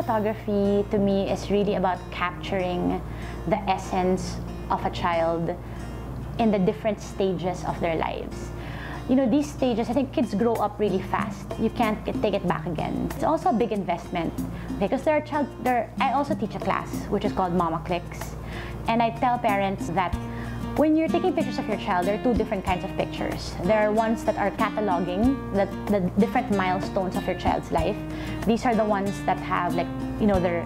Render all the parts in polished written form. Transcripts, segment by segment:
photography to me is really about capturing the essence of a child in the different stages of their lives. You know, these stages, I think kids grow up really fast. You can't take it back again. It's also a big investment because I also teach a class which is called Mama Clicks. And I tell parents that when you're taking pictures of your child, there are two different kinds of pictures. There are ones that are cataloging the different milestones of your child's life. These are the ones that have, like, you know, their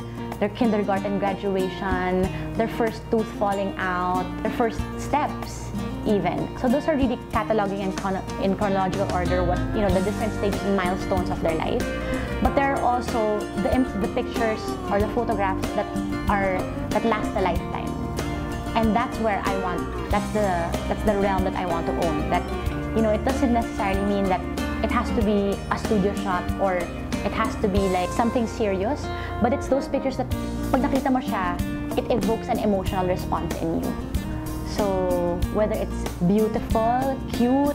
kindergarten graduation, their first tooth falling out, their first steps even. So those are really cataloging in chronological order what, you know, the different stages and milestones of their life. But there are also the pictures or the photographs that last a lifetime. And that's where I want, that's the realm that I want to own. That, you know, it doesn't necessarily mean that it has to be a studio shot or it has to be like something serious, but it's those pictures that pag nakita mo siya, it evokes an emotional response in you. So whether it's beautiful, cute,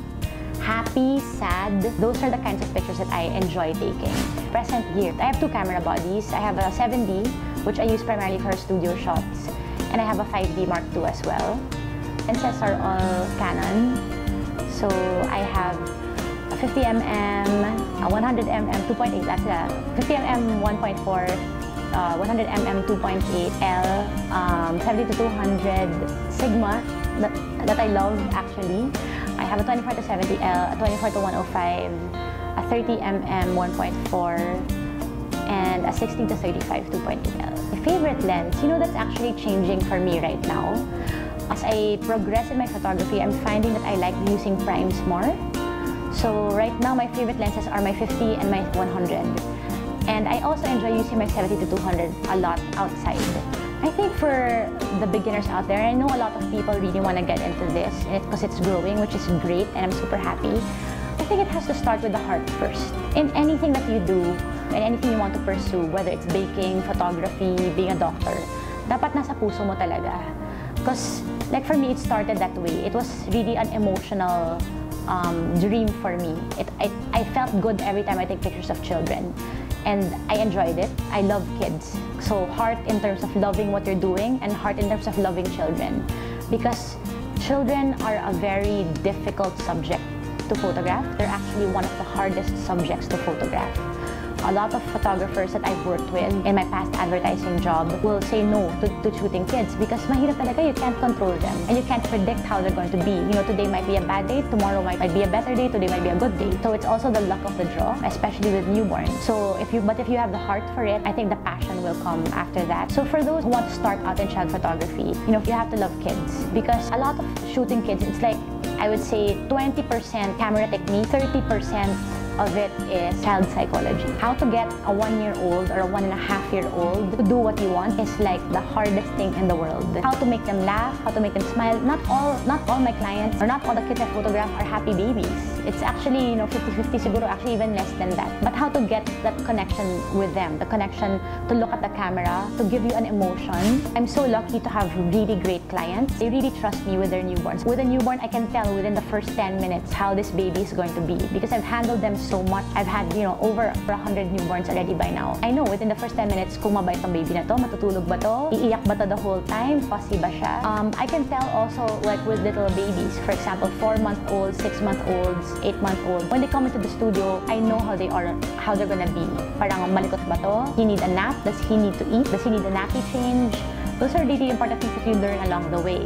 happy, sad, those are the kinds of pictures that I enjoy taking. Present gear, I have two camera bodies. I have a 7D, which I use primarily for studio shots. And I have a 5D Mark II as well. Lenses are all Canon. So I have a 50mm, a 100mm 2.8, that's a 50mm 1.4, 100mm 2.8, L, 70-200 Sigma that I love actually. I have a 24-70L, a 24-105, a 30mm 1.4, and a 16-35 2.8L. My favorite lens, you know, that's actually changing for me right now. As I progress in my photography, I'm finding that I like using primes more. So right now, my favorite lenses are my 50 and my 100. And I also enjoy using my 70-200 a lot outside. I think for the beginners out there, I know a lot of people really want to get into this because it's growing, which is great, and I'm super happy. I think it has to start with the heart first. In anything that you do, and anything you want to pursue, whether it's baking, photography, being a doctor, dapat nasa puso mo talaga. Because, like for me, it started that way. It was really an emotional dream for me. I felt good every time I take pictures of children. And I enjoyed it. I love kids. So heart in terms of loving what you're doing, and heart in terms of loving children. Because children are a very difficult subject to photograph. They're actually one of the hardest subjects to photograph. A lot of photographers that I've worked with in my past advertising job will say no to shooting kids because mahirap talaga, you can't control them and you can't predict how they're going to be. You know, today might be a bad day, tomorrow might be a better day, today might be a good day. So it's also the luck of the draw, especially with newborns. So if you have the heart for it, I think the passion will come after that. So for those who want to start out in child photography, you know, you have to love kids because a lot of shooting kids, it's like, I would say 20% camera technique, 30% of it is child psychology. How to get a 1-year-old or a 1.5-year-old to do what you want is like the hardest thing in the world. How to make them laugh, how to make them smile. Not all my clients or not all the kids I photograph are happy babies. It's actually, you know, 50-50 siguro, actually even less than that. But how to get that connection with them, the connection to look at the camera, to give you an emotion. I'm so lucky to have really great clients. They really trust me with their newborns. With a newborn, I can tell within the first 10 minutes how this baby is going to be because I've handled them so much. I've had, you know, over 100 newborns already by now. I know within the first 10 minutes kung mabait tong baby na to, matutulog ba to, iiyak ba to the whole time, fussy ba siya. I can tell also like with little babies, for example, 4-month-olds, 6-month-olds, 8-month-olds. When they come into the studio, I know how they are, how they're gonna be. Parang malikot ba to? He need a nap? Does he need to eat? Does he need a nappy change? Those are really important things that you learn along the way.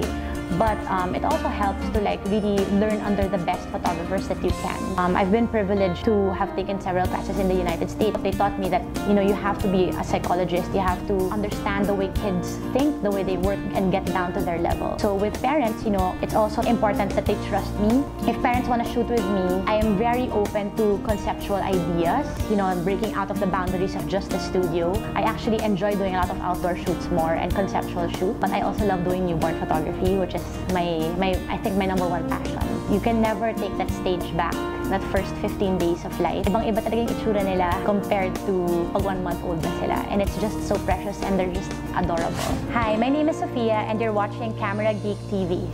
But it also helps to like really learn under the best photographers that you can. I've been privileged to have taken several classes in the United States. They taught me that, you know, you have to be a psychologist. You have to understand the way kids think, the way they work, and get down to their level. So with parents, you know, it's also important that they trust me. If parents want to shoot with me, I am very open to conceptual ideas, you know, breaking out of the boundaries of just the studio. I actually enjoy doing a lot of outdoor shoots more and conceptual shoots, but I also love doing newborn photography, which is I think my #1 passion. You can never take that stage back, that first 15 days of life. Ibang-iba talaga yung itsura nila compared to pag 1-month-old na sila. And it's just so precious and they're just adorable. Hi, my name is Sophia and you're watching Camera Geek TV.